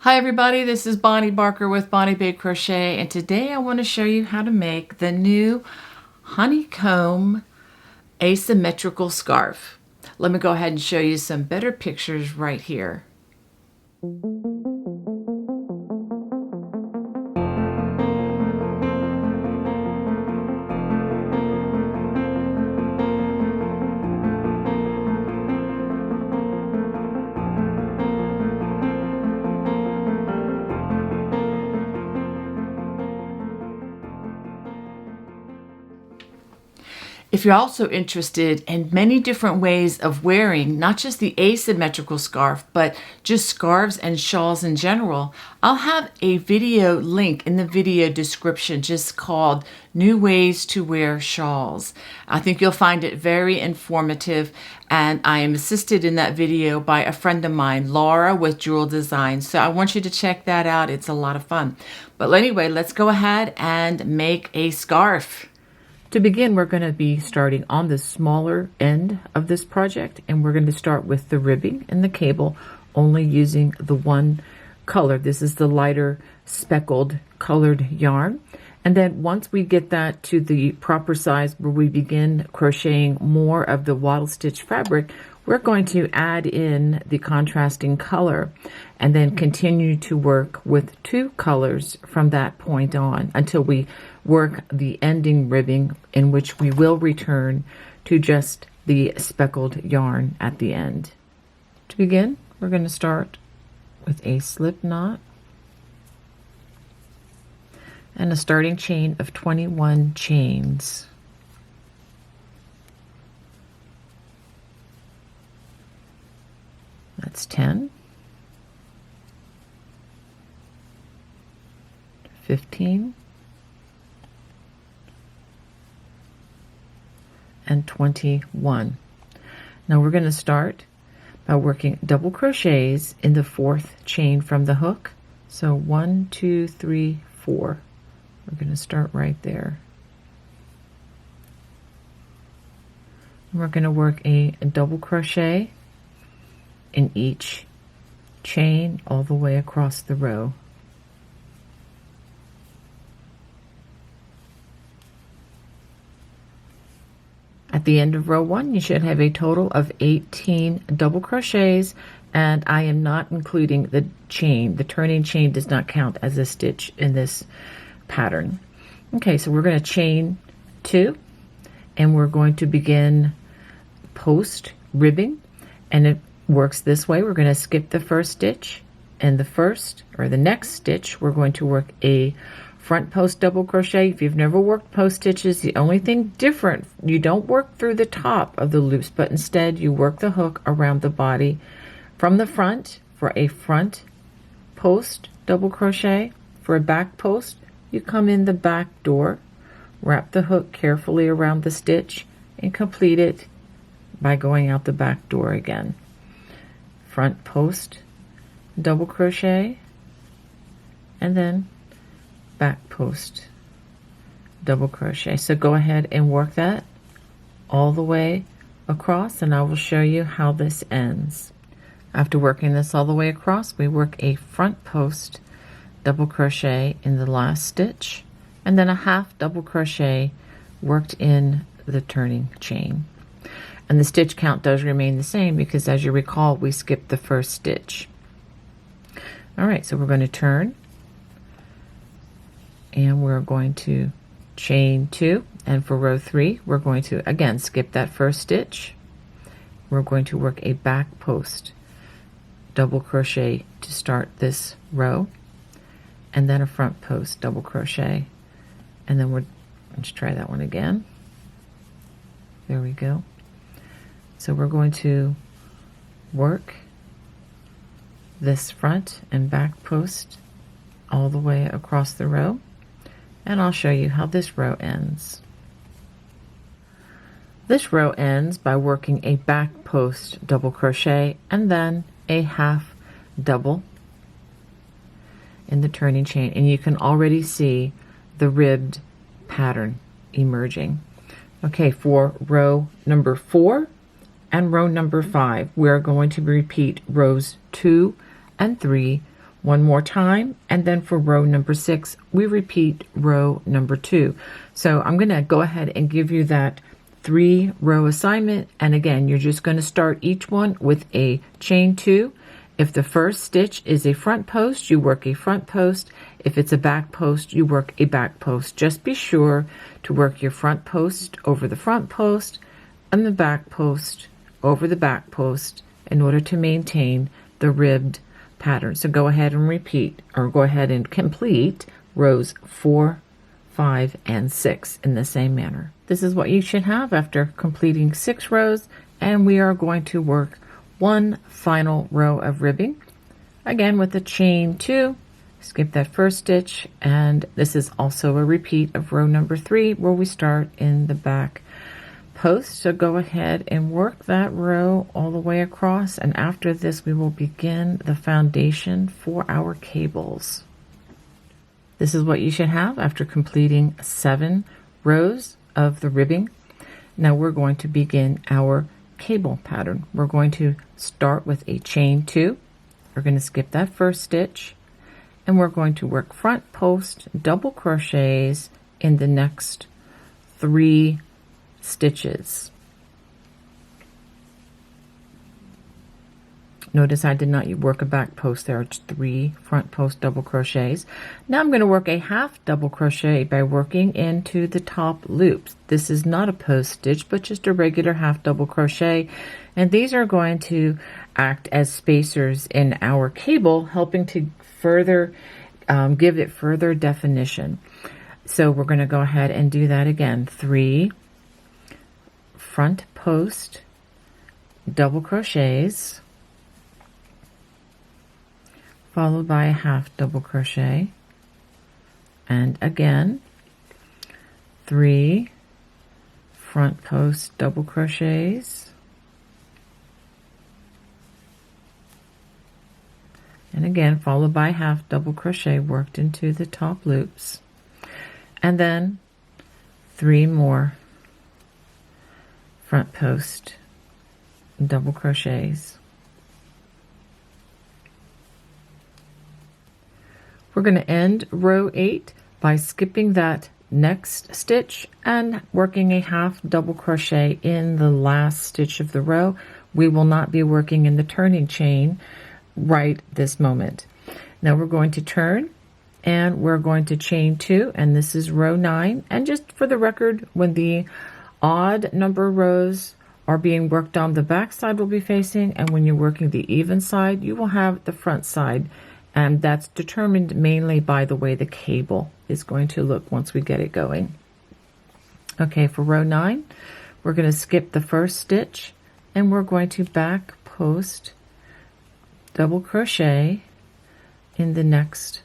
Hi everybody, this is Bonnie Barker with Bonnie Babe Crochet, and today I want to show you how to make the new honeycomb asymmetrical scarf. Let me go ahead and show you some better pictures right here. If you're also interested in many different ways of wearing not just the asymmetrical scarf, but just scarves and shawls in general, I'll have a video link in the video description just called New Ways to Wear Shawls. I think you'll find it very informative, and I am assisted in that video by a friend of mine, Laura with Jewel Design. So I want you to check that out. It's a lot of fun. But anyway, let's go ahead and make a scarf. To begin, we're going to be starting on the smaller end of this project, and we're going to start with the ribbing and the cable, only using the one color. This is the lighter speckled colored yarn. And then once we get that to the proper size where we begin crocheting more of the wattle stitch fabric, we're going to add in the contrasting color and then continue to work with two colors from that point on until we work the ending ribbing, in which we will return to just the speckled yarn at the end. To begin, we're going to start with a slip knot and a starting chain of 21 chains. That's 10, 15, and 21. Now we're going to start by working double crochets in the fourth chain from the hook. So 1, 2, 3, 4. We're going to start right there. And we're going to work a double crochet in each chain all the way across the row. At the end of row 1, you should have a total of 18 double crochets, and I am not including the chain. The turning chain does not count as a stitch in this pattern. Okay, so we're going to chain 2, and we're going to begin post ribbing, and it works this way. We're going to skip the first stitch, and the next stitch we're going to work a front post double crochet. If you've never worked post stitches, the only thing different, you don't work through the top of the loops, but instead you work the hook around the body from the front for a front post double crochet. For a back post, you come in the back door, wrap the hook carefully around the stitch, and complete it by going out the back door again. Front post double crochet, and then back post double crochet. So go ahead and work that all the way across, and I will show you how this ends. After working this all the way across, we work a front post double crochet in the last stitch, and then a half double crochet worked in the turning chain. And the stitch count does remain the same because, as you recall, we skipped the first stitch. All right, so we're going to turn, and we're going to chain 2, and for row 3 we're going to again skip that first stitch. We're going to work a back post double crochet to start this row, and then a front post double crochet, and then let's try that one again. There we go. So we're going to work this front and back post all the way across the row, and I'll show you how this row ends. This row ends by working a back post double crochet and then a half double in the turning chain, and you can already see the ribbed pattern emerging. Okay, for row number 4 and row number 5, we're going to repeat rows 2 and 3 one more time, and then for row number 6 we repeat row number 2. So I'm going to go ahead and give you that 3-row assignment, and again you're just going to start each one with a chain 2. If the first stitch is a front post, you work a front post. If it's a back post, you work a back post. Just be sure to work your front post over the front post and the back post over the back post in order to maintain the ribbed pattern. So go ahead and repeat, or go ahead and complete rows 4, 5, and 6 in the same manner. This is what you should have after completing 6 rows, and we are going to work one final row of ribbing, again with a chain 2. Skip that first stitch, and this is also a repeat of row number 3 where we start in the back post. So go ahead and work that row all the way across, and after this we will begin the foundation for our cables. This is what you should have after completing 7 rows of the ribbing. Now we're going to begin our cable pattern. We're going to start with a chain 2. We're going to skip that first stitch, and we're going to work front post double crochets in the next 3 stitches. Notice I did not work a back post. There are 3 front post double crochets. Now I'm going to work a half double crochet by working into the top loops. This is not a post stitch, but just a regular half double crochet, and these are going to act as spacers in our cable, helping to further give it further definition. So we're going to go ahead and do that again. 3 front post double crochets, followed by a half double crochet, and again 3 front post double crochets, and again followed by half double crochet worked into the top loops, and then 3 more front post double crochets. We're going to end row 8 by skipping that next stitch and working a half double crochet in the last stitch of the row. We will not be working in the turning chain right this moment. Now we're going to turn, and we're going to chain 2, and this is row 9. And just for the record, when the odd number rows are being worked on, the back side will be facing, and when you're working the even side, you will have the front side. And that's determined mainly by the way the cable is going to look once we get it going. Okay, for row 9, we're going to skip the first stitch, and we're going to back post double crochet in the next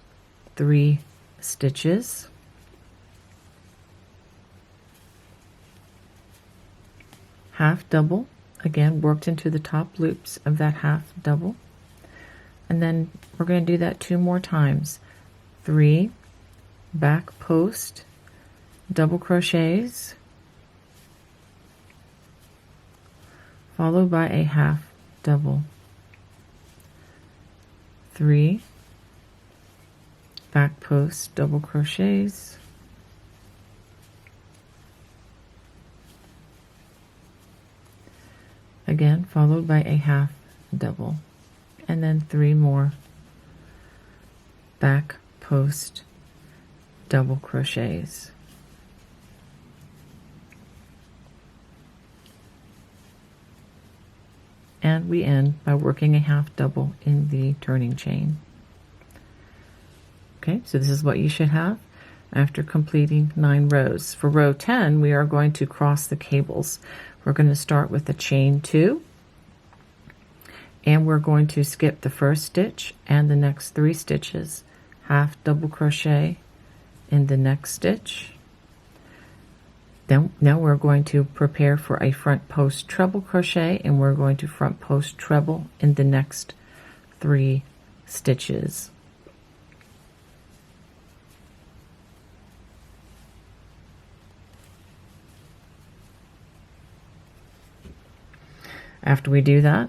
3 stitches. Half double, again worked into the top loops of that half double. And then we're going to do that 2 more times. 3 back post double crochets, followed by a half double. 3 back post double crochets, again followed by a half double, and then 3 more back post double crochets. And we end by working a half double in the turning chain. Okay, so this is what you should have after completing 9 rows. For row 10, we are going to cross the cables. We're going to start with a chain 2, and we're going to skip the first stitch and the next 3 stitches, half double crochet in the next stitch. Then now we're going to prepare for a front post treble crochet, and we're going to front post treble in the next 3 stitches. After we do that,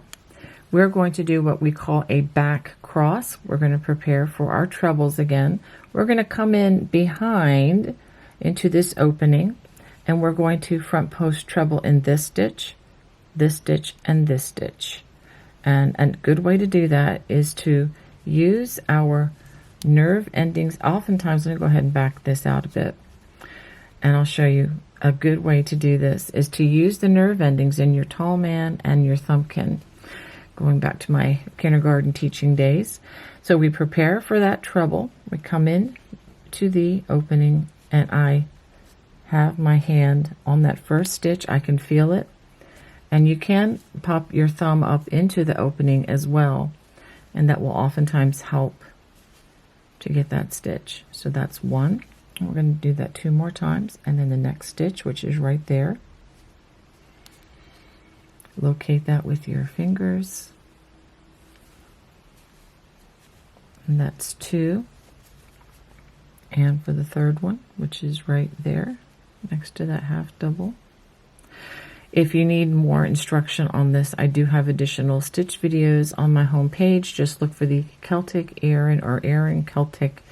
we're going to do what we call a back cross. We're going to prepare for our trebles again. We're going to come in behind into this opening, and we're going to front post treble in this stitch, and this stitch. And a good way to do that is to use our nerve endings. Oftentimes, I'm going to go ahead and back this out a bit, and I'll show you a good way to do this is to use the nerve endings in your tall man and your thumbkin, going back to my kindergarten teaching days. So we prepare for that treble. We come in to the opening, and I have my hand on that first stitch. I can feel it, and you can pop your thumb up into the opening as well, and that will oftentimes help to get that stitch. So that's one. We're going to do that 2 more times, and then the next stitch, which is right there, locate that with your fingers, and that's 2. And for the third one, which is right there next to that half double. If you need more instruction on this, I do have additional stitch videos on my home page. Just look for the Celtic Erin or Erin Celtic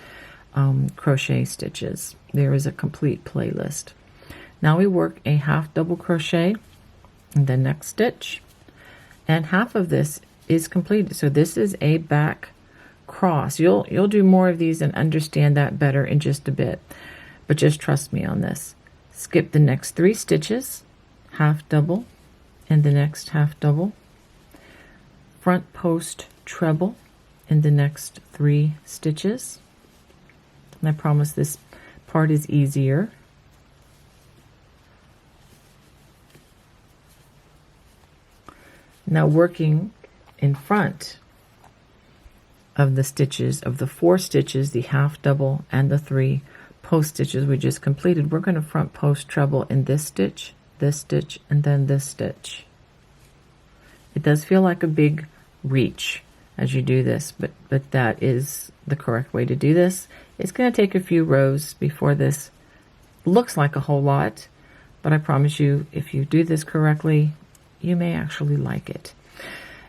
crochet stitches. There is a complete playlist. Now we work a half double crochet in the next stitch, and half of this is completed. So this is a back cross. You'll do more of these and understand that better in just a bit, but just trust me on this. Skip the next 3 stitches, half double in the next half double, front post treble in the next 3 stitches. And I promise this part is easier. Now working in front of the stitches, of the 4 stitches, the half double and the 3 post stitches we just completed, we're going to front post treble in this stitch, and then this stitch. It does feel like a big reach as you do this, but that is the correct way to do this. It's going to take a few rows before this looks like a whole lot, but I promise you, if you do this correctly, you may actually like it.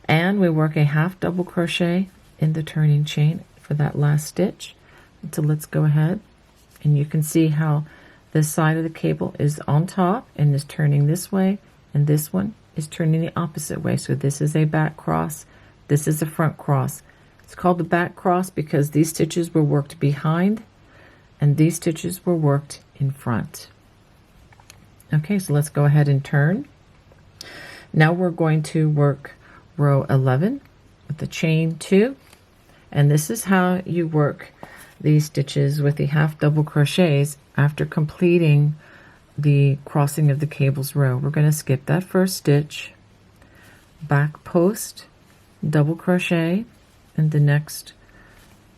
And we work a half double crochet in the turning chain for that last stitch. So let's go ahead, and you can see how this side of the cable is on top and is turning this way, and this one is turning the opposite way. So this is a back cross, this is a front cross. It's called the back cross because these stitches were worked behind and these stitches were worked in front. Okay, so let's go ahead and turn. Now we're going to work row 11 with the chain 2, and this is how you work these stitches with the half double crochets after completing the crossing of the cables row. We're going to skip that first stitch, back post, double crochet in the next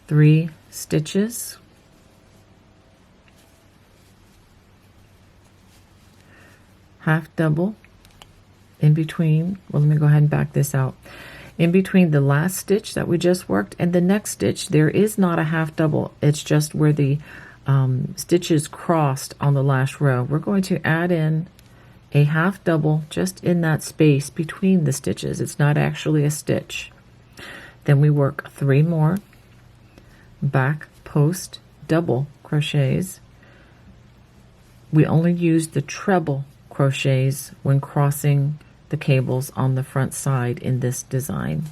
3 stitches, half double in between. Well, let me go ahead and back this out. In between the last stitch that we just worked and the next stitch, there is not a half double. It's just where the stitches crossed on the last row. We're going to add in a half double just in that space between the stitches. It's not actually a stitch. Then we work 3 more back post double crochets. We only use the treble crochets when crossing the cables on the front side in this design.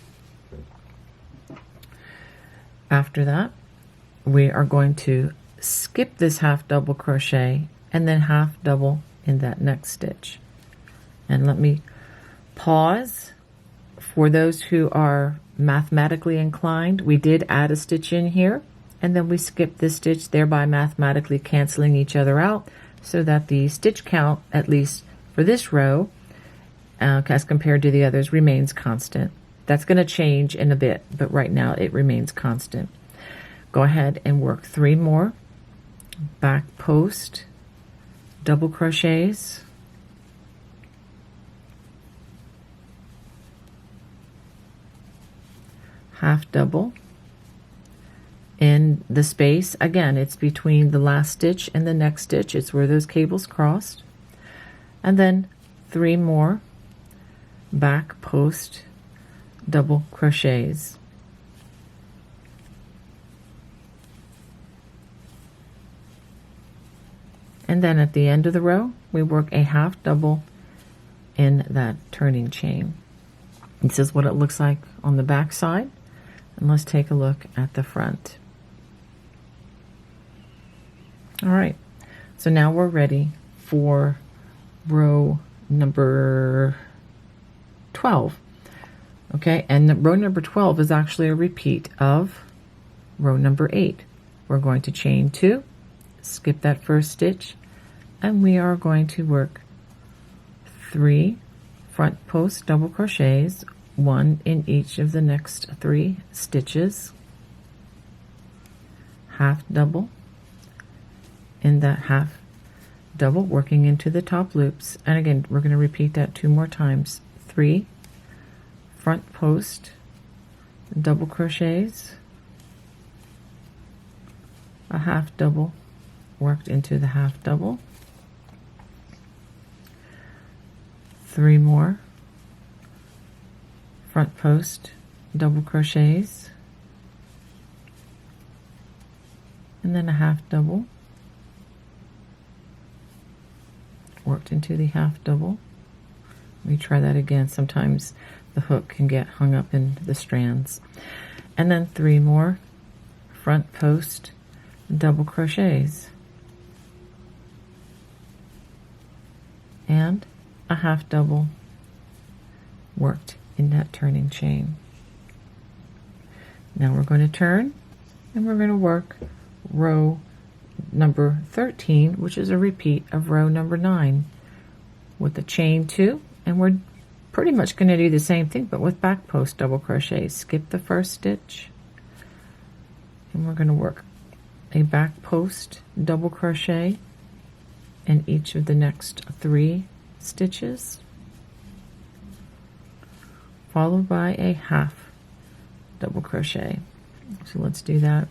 After that, we are going to skip this half double crochet and then half double in that next stitch. And let me pause. For those who are mathematically inclined, we did add a stitch in here, and then we skipped this stitch, thereby mathematically canceling each other out, so that the stitch count, at least for this row, as compared to the others, remains constant. That's going to change in a bit, but right now it remains constant. Go ahead and work 3 more back post double crochets, half double in the space. Again, it's between the last stitch and the next stitch. It's where those cables crossed. And then 3 more back post double crochets. And then at the end of the row, we work a half double in that turning chain. This is what it looks like on the back side. And let's take a look at the front. All right, so now we're ready for row number 12. Okay, and row number 12 is actually a repeat of row number 8. We're going to chain 2, skip that first stitch, and we are going to work 3 front post double crochets, 1 in each of the next 3 stitches, half double in that half double, working into the top loops. And again, we're going to repeat that 2 more times. 3 front post double crochets, a half double worked into the half double, 3 more front post double crochets, and then a half double worked into the half double. Let me try that again. Sometimes the hook can get hung up in the strands. And then 3 more front post double crochets and a half double worked in that turning chain. Now we're going to turn and we're going to work row number 13, which is a repeat of row number 9 with the chain 2, and we're pretty much going to do the same thing but with back post double crochets. Skip the first stitch and we're going to work a back post double crochet in each of the next 3 stitches, followed by a half double crochet. So let's do that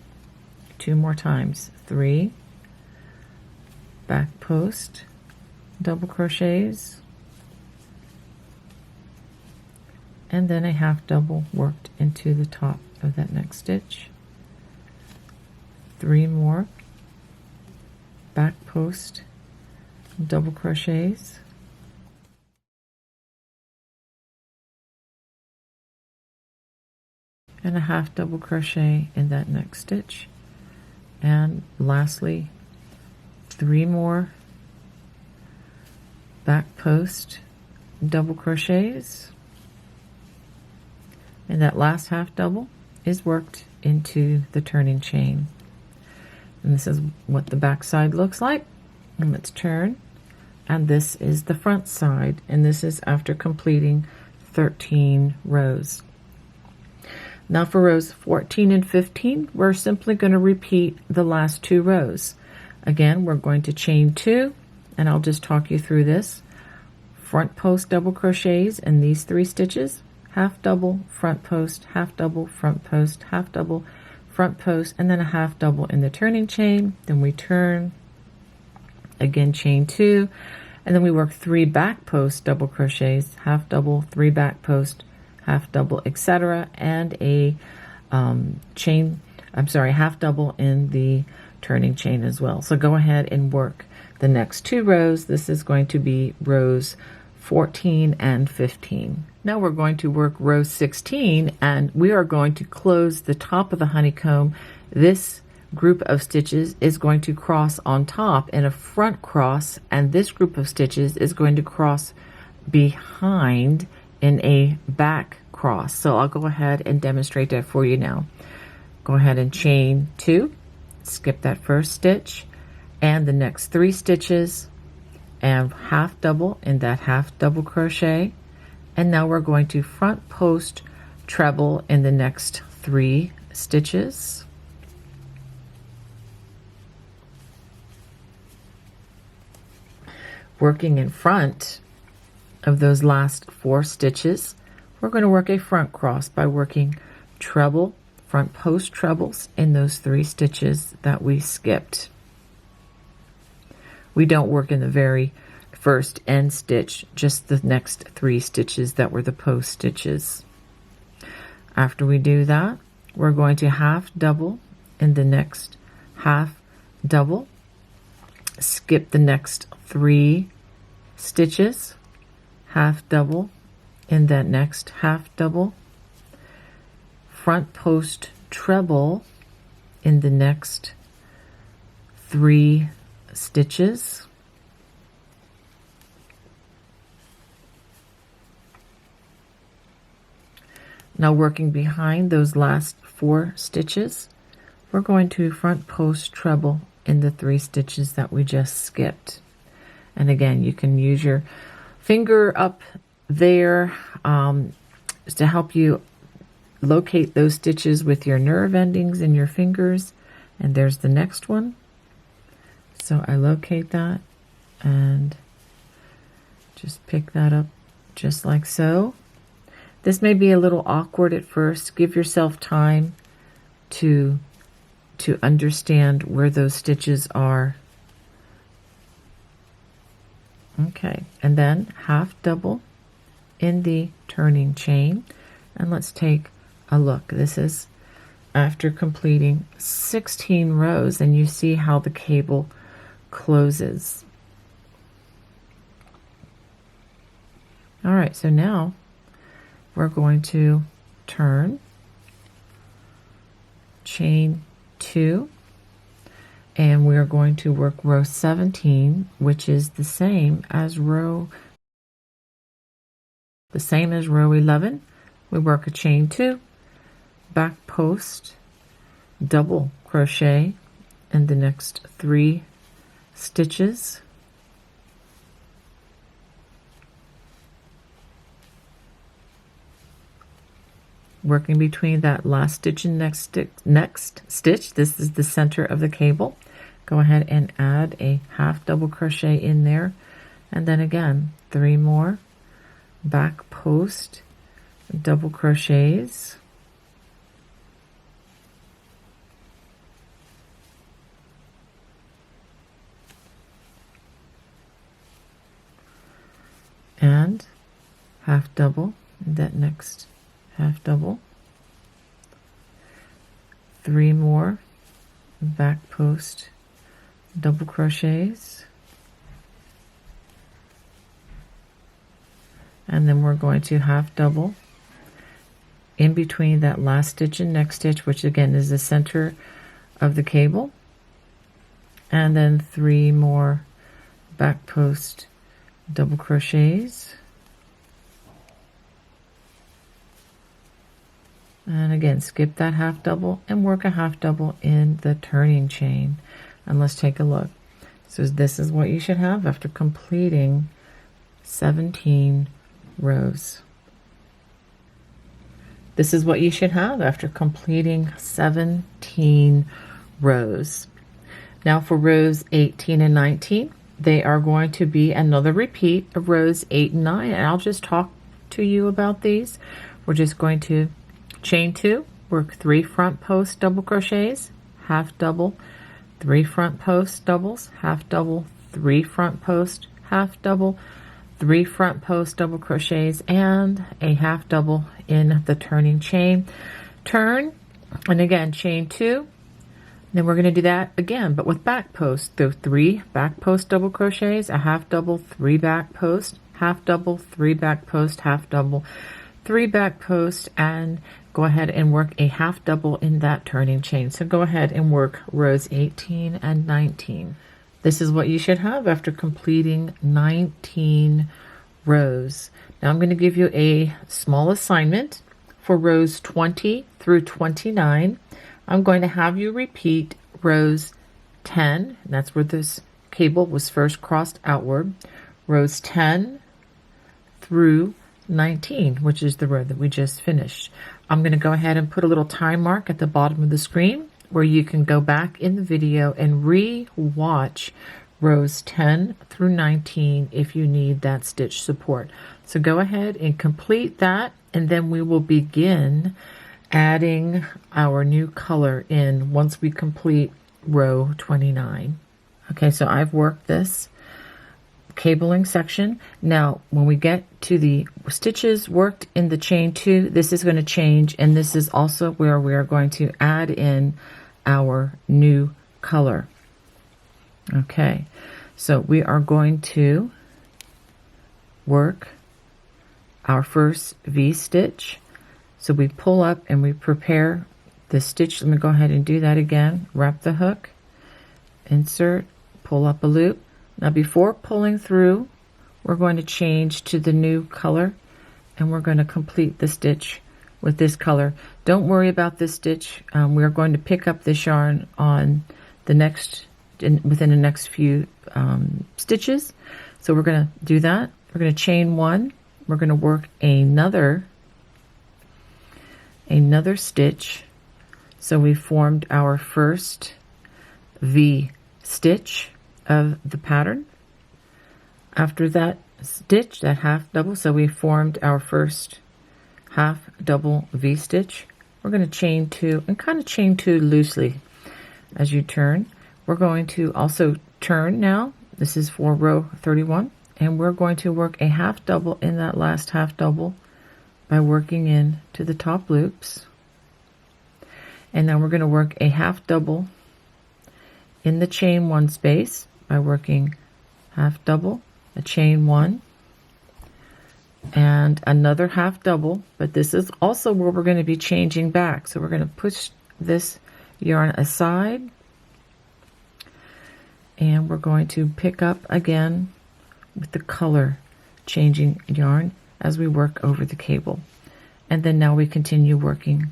2 more times. 3 back post double crochets, and then a half double worked into the top of that next stitch. 3 more back post double crochets, and a half double crochet in that next stitch. And lastly, 3 more back post double crochets, and that last half double is worked into the turning chain. And this is what the back side looks like. And let's turn, and this is the front side, and this is after completing 13 rows. Now for rows 14 and 15, we're simply going to repeat the last 2 rows. Again, we're going to chain 2, and I'll just talk you through this. Front post double crochets in these 3 stitches, half double, front post, half double, front post, half double, front post, and then a half double in the turning chain. Then we turn, again chain 2, and then we work 3 back post double crochets, half double, 3 back post, half double, etc., and a half double in the turning chain as well. So go ahead and work the next 2 rows. This is going to be rows 14 and 15. Now we're going to work row 16, and we are going to close the top of the honeycomb. This group of stitches is going to cross on top in a front cross, and this group of stitches is going to cross behind in a back cross. So I'll go ahead and demonstrate that for you now. Go ahead and chain 2, skip that first stitch and the next 3 stitches, and half double in that half double crochet. And now we're going to front post treble in the next 3 stitches. Working in front of those last 4 stitches, we're going to work a front cross by working treble, front post trebles in those 3 stitches that we skipped. We don't work in the very first end stitch, just the next 3 stitches that were the post stitches. After we do that, we're going to half double in the next half double. skip the next 3 stitches, half double in that next half double, front post treble in the next 3 stitches, now working behind those last 4 stitches, we're going to front post treble in the 3 stitches that we just skipped. And again, you can use your finger up there to help you locate those stitches with your nerve endings in your fingers. And there's the next one. So I locate that and just pick that up just like so. This may be a little awkward at first. Give yourself time to understand where those stitches are. Okay, and then half double in the turning chain, and let's take a look. This is after completing 16 rows, and you see how the cable closes. All right, so now we're going to turn, chain 2, and we're going to work row 17, which is the same as row 11. We work a chain 2, back post, double crochet in the next 3 stitches, working between that last stitch and next stitch. This is the center of the cable. Go ahead and add a half double crochet in there, and then again 3 more back post double crochets, and half double in that next half double, 3 more back post double crochets, and then we're going to half double in between that last stitch and next stitch, which again is the center of the cable, and then 3 more back post double crochets, and again skip that half double and work a half double in the turning chain. And let's take a look. So this is what you should have after completing 17 rows. This is what you should have after completing 17 rows. Now for rows 18 and 19, they are going to be another repeat of rows 8 and 9, and I'll just talk to you about these. We're just going to chain 2, work 3 front post double crochets, half double, 3 front post doubles, half double, 3 front post, half double, 3 front post double crochets, and a half double in the turning chain. Turn, and again chain 2. Then we're going to do that again, but with back post. So 3 back post double crochets, a half double, 3 back post, half double, 3 back post, half double, 3 back post, and go ahead and work a half double in that turning chain. So go ahead and work rows 18 and 19. This is what you should have after completing 19 rows. Now I'm going to give you a small assignment for rows 20 through 29. I'm going to have you repeat rows 10, and that's where this cable was first crossed outward, rows 10 through 19, which is the row that we just finished. I'm going to go ahead and put a little time mark at the bottom of the screen where you can go back in the video and re-watch rows 10 through 19 if you need that stitch support. So go ahead and complete that, and then we will begin adding our new color in once we complete row 29. Okay, so I've worked this cabling section. Now when we get to the stitches worked in the chain 2, this is going to change, and this is also where we are going to add in our new color. Okay, so we are going to work our first V-stitch. So we pull up and we prepare the stitch. Let me go ahead and do that again. Wrap the hook, insert, pull up a loop. Now before pulling through, we're going to change to the new color, and we're going to complete the stitch with this color. Don't worry about this stitch. We're going to pick up this yarn on the next, within the next few stitches. So we're going to do that. We're going to chain one. We're going to work another stitch. So we formed our first V stitch of the pattern. After that stitch, that half double, so we formed our first half double V stitch. We're going to chain two and kind of chain two loosely as you turn. We're going to also turn now. This is for row 31, and we're going to work a half double in that last half double by working in to the top loops. And then we're going to work a half double in the chain one space by working half double, a chain one, and another half double, but this is also where we're going to be changing back. So we're going to push this yarn aside, and we're going to pick up again with the color changing yarn as we work over the cable. And then now we continue working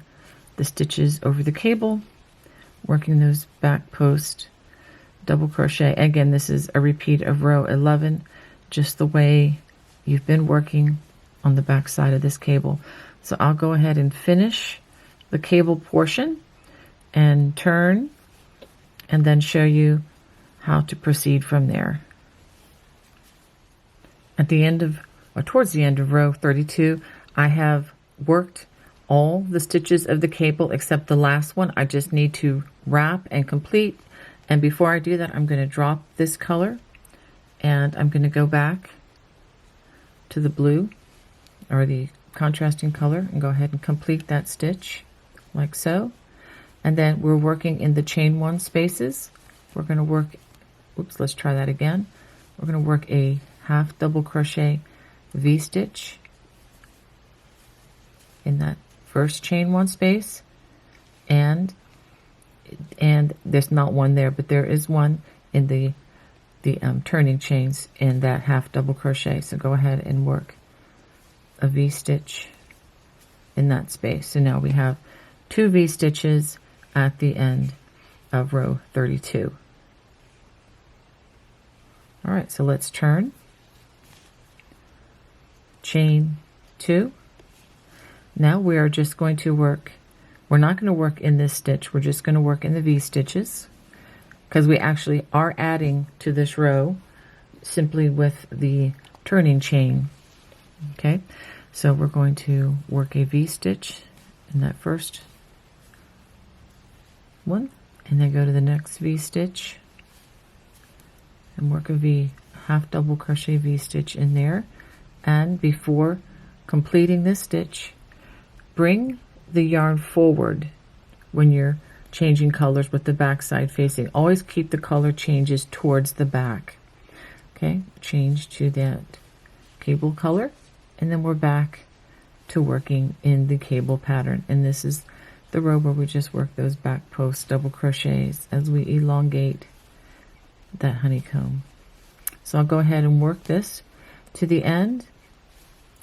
the stitches over the cable, working those back post double crochet. Again, this is a repeat of row 11, just the way you've been working on the back side of this cable. So I'll go ahead and finish the cable portion and turn, and then show you how to proceed from there. At the end of, or towards the end of row 32, I have worked all the stitches of the cable except the last one. I just need to wrap and complete. And before I do that, I'm going to drop this color, and I'm going to go back to the blue or the contrasting color and go ahead and complete that stitch like so. And then we're working in the chain one spaces. We're going to work, oops, let's try that again. We're going to work a half double crochet V-stitch in that first chain one space, and there's not one there, but there is one in the turning chains in that half double crochet. So go ahead and work a V-stitch in that space. So now we have two V-stitches at the end of row 32. All right, so let's turn, chain two. Now we are just going to work, we're not going to work in this stitch, we're just going to work in the V-stitches, because we actually are adding to this row simply with the turning chain. Okay, so we're going to work a V-stitch in that first one, and then go to the next V-stitch and work a half double crochet V-stitch in there. And before completing this stitch, bring the yarn forward when you're changing colors with the back side facing. Always keep the color changes towards the back. Okay, change to that cable color, and then we're back to working in the cable pattern. And this is the row where we just work those back post double crochets as we elongate that honeycomb. So I'll go ahead and work this to the end.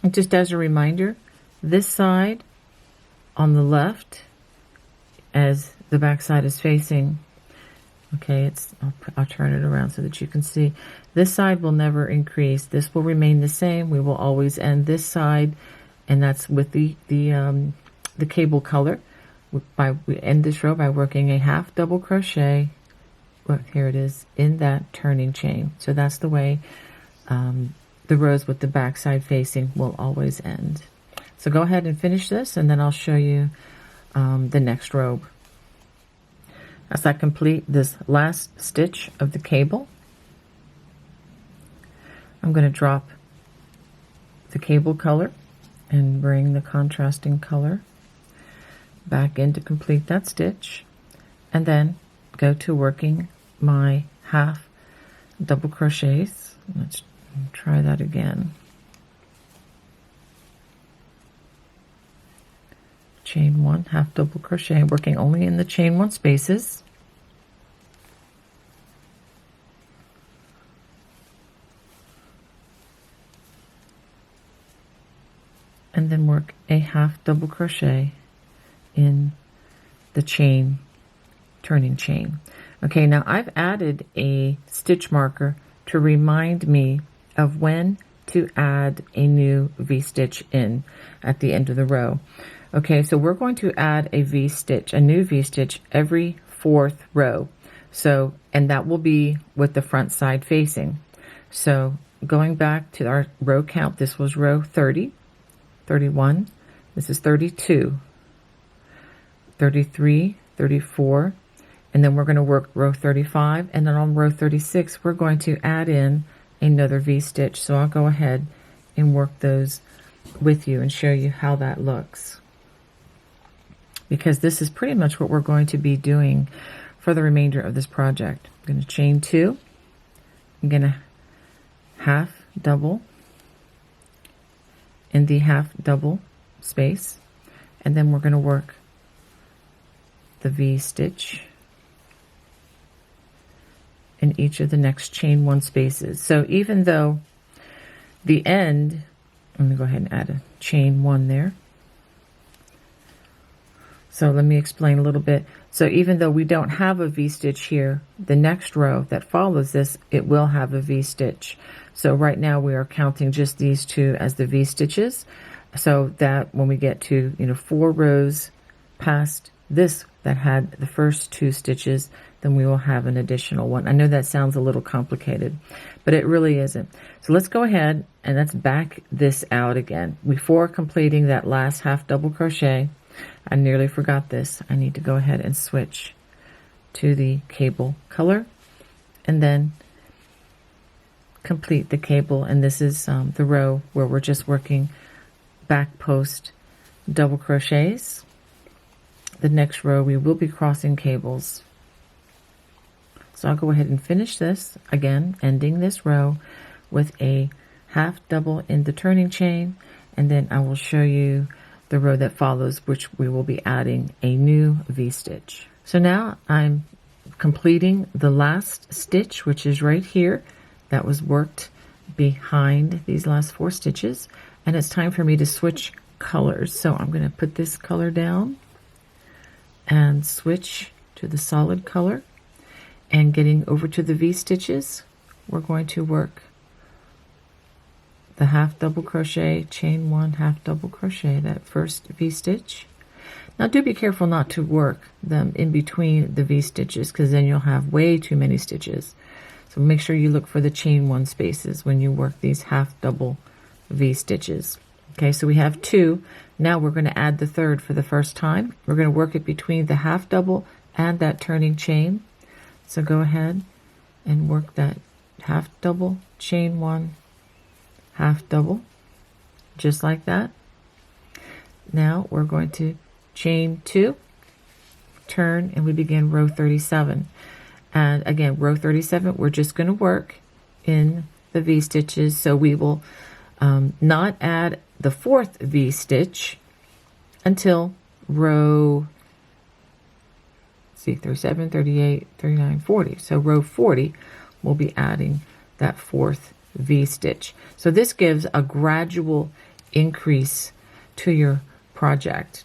And just as a reminder, this side on the left, as the back side is facing, okay, I'll turn it around so that you can see. This side will never increase. This will remain the same. We will always end this side, and that's with the cable color. We end this row by working a half double crochet. Well, here it is, in that turning chain. So that's the way the rows with the back side facing will always end. So go ahead and finish this, and then I'll show you the next row. As I complete this last stitch of the cable, I'm going to drop the cable color and bring the contrasting color back in to complete that stitch, and then go to working my half double crochets. Let's try that again. Chain 1, half double crochet, working only in the chain 1 spaces. And then work a half double crochet in the chain, turning chain. Okay, now I've added a stitch marker to remind me of when to add a new V-stitch in at the end of the row. Okay, so we're going to add a V-stitch, a new V-stitch every 4th row. So, and that will be with the front side facing. So going back to our row count, this was row 30, 31, this is 32, 33, 34, and then we're going to work row 35, and then on row 36 we're going to add in another V-stitch. So I'll go ahead and work those with you and show you how that looks, because this is pretty much what we're going to be doing for the remainder of this project. I'm going to chain 2, I'm going to half double in the half double space, and then we're going to work the V-stitch in each of the next chain 1 spaces. So even though the end, let me go ahead and add a chain 1 there. So let me explain a little bit. So even though we don't have a V-stitch here, the next row that follows this, it will have a V-stitch. So right now we are counting just these 2 as the V-stitches, so that when we get to 4 rows past this that had the first 2 stitches, then we will have an additional one. I know that sounds a little complicated, but it really isn't. So let's go ahead and let's back this out again. Before completing that last half double crochet, I nearly forgot this. I need to go ahead and switch to the cable color and then complete the cable. And this is the row where we're just working back post double crochets. The next row we will be crossing cables. So I'll go ahead and finish this again, ending this row with a half double in the turning chain, and then I will show you the row that follows, which we will be adding a new V-stitch. So now I'm completing the last stitch, which is right here, that was worked behind these last 4 stitches, and it's time for me to switch colors. So I'm going to put this color down and switch to the solid color, and getting over to the V-stitches, we're going to work the half double crochet, chain 1, half double crochet, that first V-stitch. Now do be careful not to work them in between the V-stitches, because then you'll have way too many stitches. So make sure you look for the chain 1 spaces when you work these half double V-stitches. Okay, so we have 2. Now we're going to add the 3rd for the first time. We're going to work it between the half double and that turning chain. So go ahead and work that half double, chain 1, half double, just like that. Now we're going to chain 2, turn, and we begin row 37. And again, row 37, we're just going to work in the V-stitches. So we will not add the 4th V-stitch until row 37, 38, 39, 40. So row 40, we'll be adding that 4th V-stitch. So this gives a gradual increase to your project.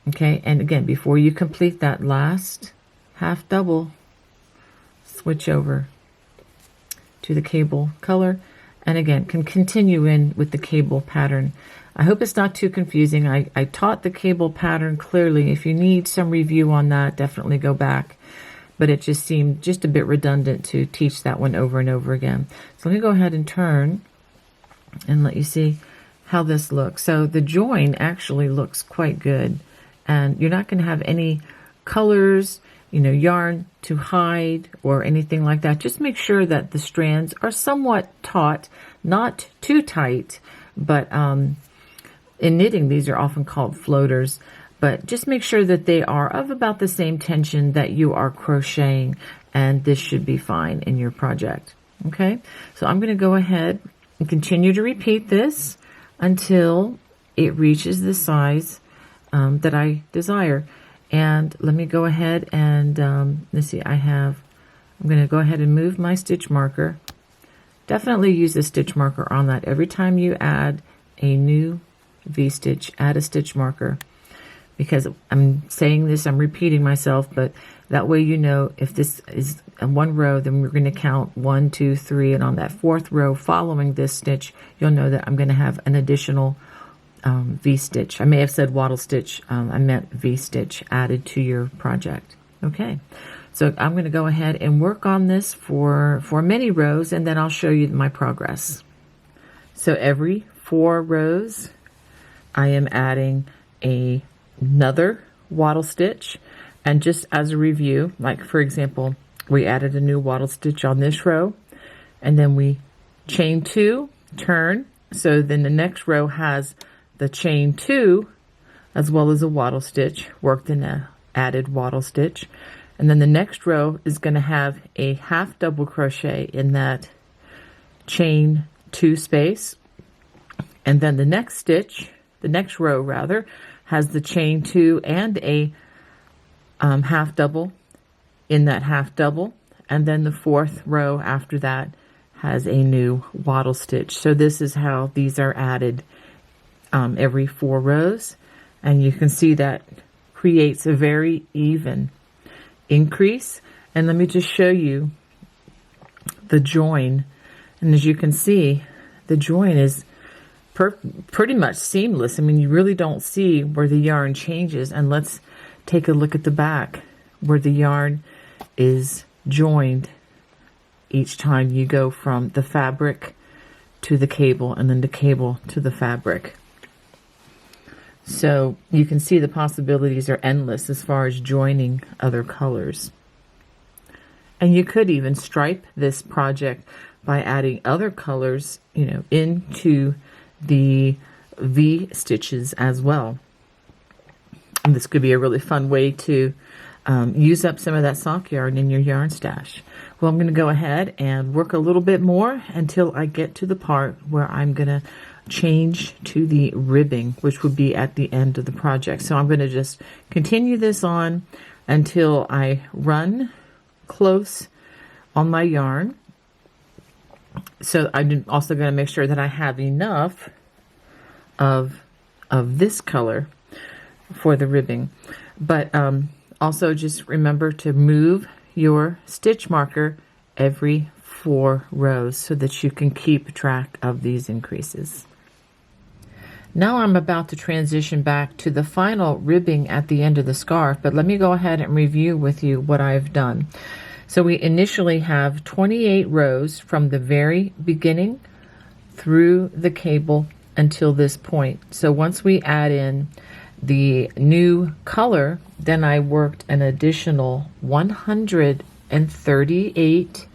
Okay, and again, before you complete that last half double, switch over to the cable color, and again, can continue in with the cable pattern. I hope it's not too confusing. I taught the cable pattern clearly. If you need some review on that, definitely go back. But it just seemed just a bit redundant to teach that one over and over again. So let me go ahead and turn and let you see how this looks. So the join actually looks quite good. And you're not going to have any colors, yarn to hide or anything like that. Just make sure that the strands are somewhat taut, not too tight, but in knitting, these are often called floaters, but just make sure that they are of about the same tension that you are crocheting, and this should be fine in your project. Okay, so I'm going to go ahead and continue to repeat this until it reaches the size that I desire. And let me go ahead and let's see, I'm going to go ahead and move my stitch marker. Definitely use a stitch marker on that. Every time you add a new V-stitch, add a stitch marker. Because I'm saying this, I'm repeating myself, but that way you know if this is one row, then we're going to count 1, 2, 3, and on that fourth row following this stitch, you'll know that I'm going to have an additional V-stitch. I may have said wattle stitch, I meant V-stitch added to your project. Okay, so I'm going to go ahead and work on this for many rows, and then I'll show you my progress. So every 4 rows, I am adding another wattle stitch. And just as a review, like for example, we added a new wattle stitch on this row, and then we chain 2, turn, so then the next row has the chain 2 as well as a wattle stitch, worked in a added wattle stitch, and then the next row is going to have a half double crochet in that chain 2 space, and then the next row rather, has the chain 2 and a half double in that half double, and then the fourth row after that has a new wattle stitch. So this is how these are added every 4 rows, and you can see that creates a very even increase. And let me just show you the join, and as you can see, the join is pretty much seamless. I mean, you really don't see where the yarn changes. And let's take a look at the back where the yarn is joined each time you go from the fabric to the cable and then the cable to the fabric. So you can see the possibilities are endless as far as joining other colors. And you could even stripe this project by adding other colors, you know, into the V stitches as well. And this could be a really fun way to use up some of that sock yarn in your yarn stash. Well, I'm going to go ahead and work a little bit more until I get to the part where I'm going to change to the ribbing, which would be at the end of the project. So I'm going to just continue this on until I run close on my yarn. So I'm also going to make sure that I have enough of this color for the ribbing. But also just remember to move your stitch marker every 4 rows so that you can keep track of these increases. Now I'm about to transition back to the final ribbing at the end of the scarf, but let me go ahead and review with you what I've done. So we initially have 28 rows from the very beginning through the cable until this point. So once we add in the new color, then I worked an additional 138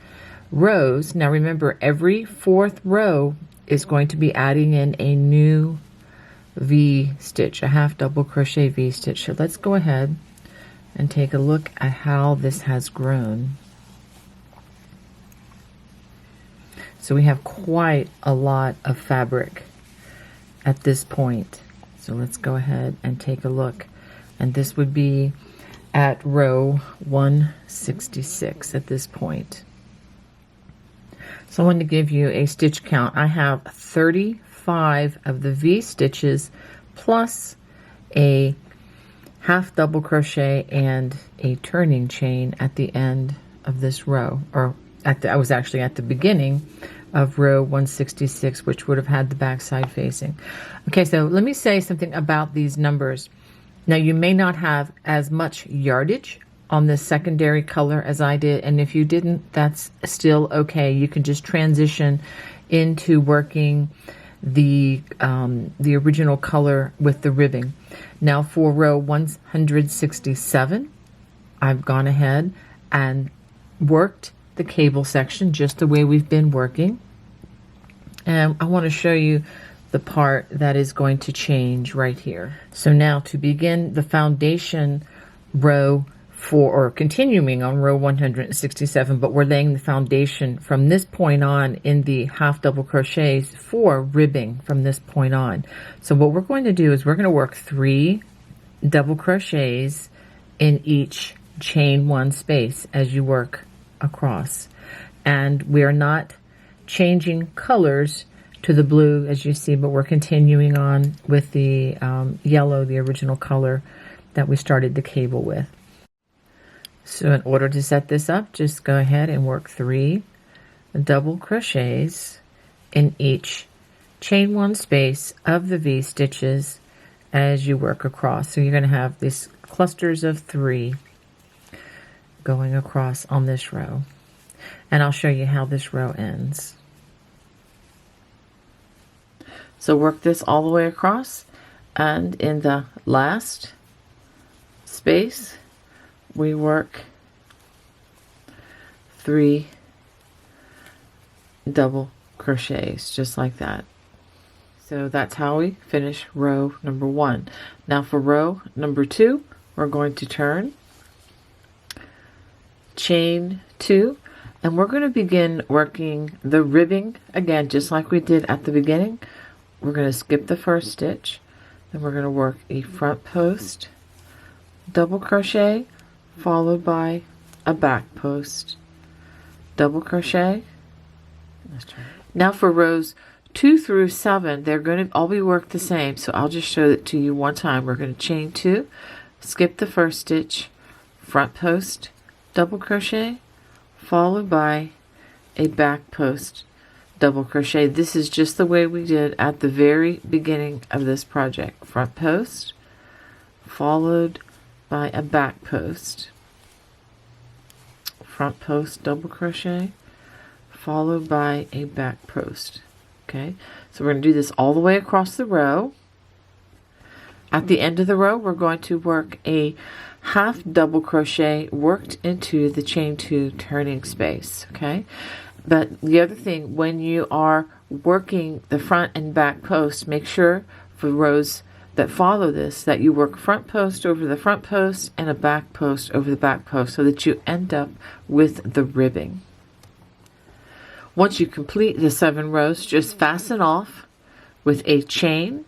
rows. Now remember, every 4th row is going to be adding in a new V stitch, a half double crochet V stitch. So let's go ahead and take a look at how this has grown. So we have quite a lot of fabric at this point. So let's go ahead and take a look. And this would be at row 166 at this point. So I wanted to give you a stitch count. I have 35 of the V stitches plus a half double crochet and a turning chain at the end of this row, or I was actually at the beginning of row 166, which would have had the back side facing. Okay, so let me say something about these numbers. Now you may not have as much yardage on this secondary color as I did, and if you didn't, that's still okay. You can just transition into working the original color with the ribbing. Now for row 167, I've gone ahead and worked the cable section just the way we've been working. And I want to show you the part that is going to change right here. So now to begin the foundation row or continuing on row 167, but we're laying the foundation from this point on in the half double crochets for ribbing from this point on. So what we're going to do is we're going to work 3 double crochets in each chain 1 space as you work across, and we are not changing colors to the blue as you see, but we're continuing on with the yellow, the original color that we started the cable with. So in order to set this up, just go ahead and work 3 double crochets in each chain 1 space of the V stitches as you work across. So you're going to have these clusters of 3 going across on this row, and I'll show you how this row ends. So work this all the way across, and in the last space we work 3 double crochets just like that. So that's how we finish row number 1. Now for row number 2, we're going to turn, chain 2, and we're going to begin working the ribbing again just like we did at the beginning. We're going to skip the first stitch, then we're going to work a front post double crochet followed by a back post double crochet. Now for rows 2 through 7, they're going to all be worked the same, so I'll just show it to you one time. We're going to chain 2, skip the first stitch, front post double crochet followed by a back post double crochet. This is just the way we did at the very beginning of this project. Front post followed by a back post, front post double crochet followed by a back post. Okay, so we're going to do this all the way across the row. At the end of the row, we're going to work a half double crochet worked into the chain 2 turning space. Okay, but the other thing, when you are working the front and back post, make sure for rows that follow this that you work front post over the front post and a back post over the back post so that you end up with the ribbing. Once you complete the 7 rows, just fasten off with a chain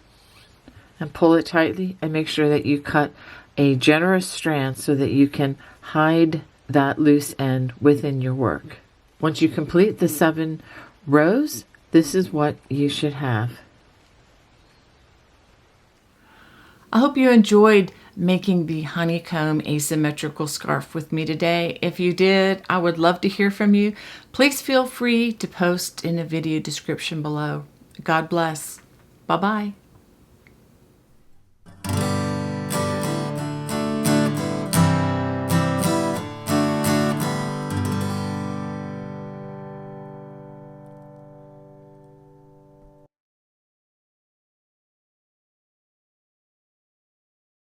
and pull it tightly, and make sure that you cut a generous strand so that you can hide that loose end within your work. Once you complete the 7 rows, this is what you should have. I hope you enjoyed making the honeycomb asymmetrical scarf with me today. If you did, I would love to hear from you. Please feel free to post in the video description below. God bless. Bye-bye.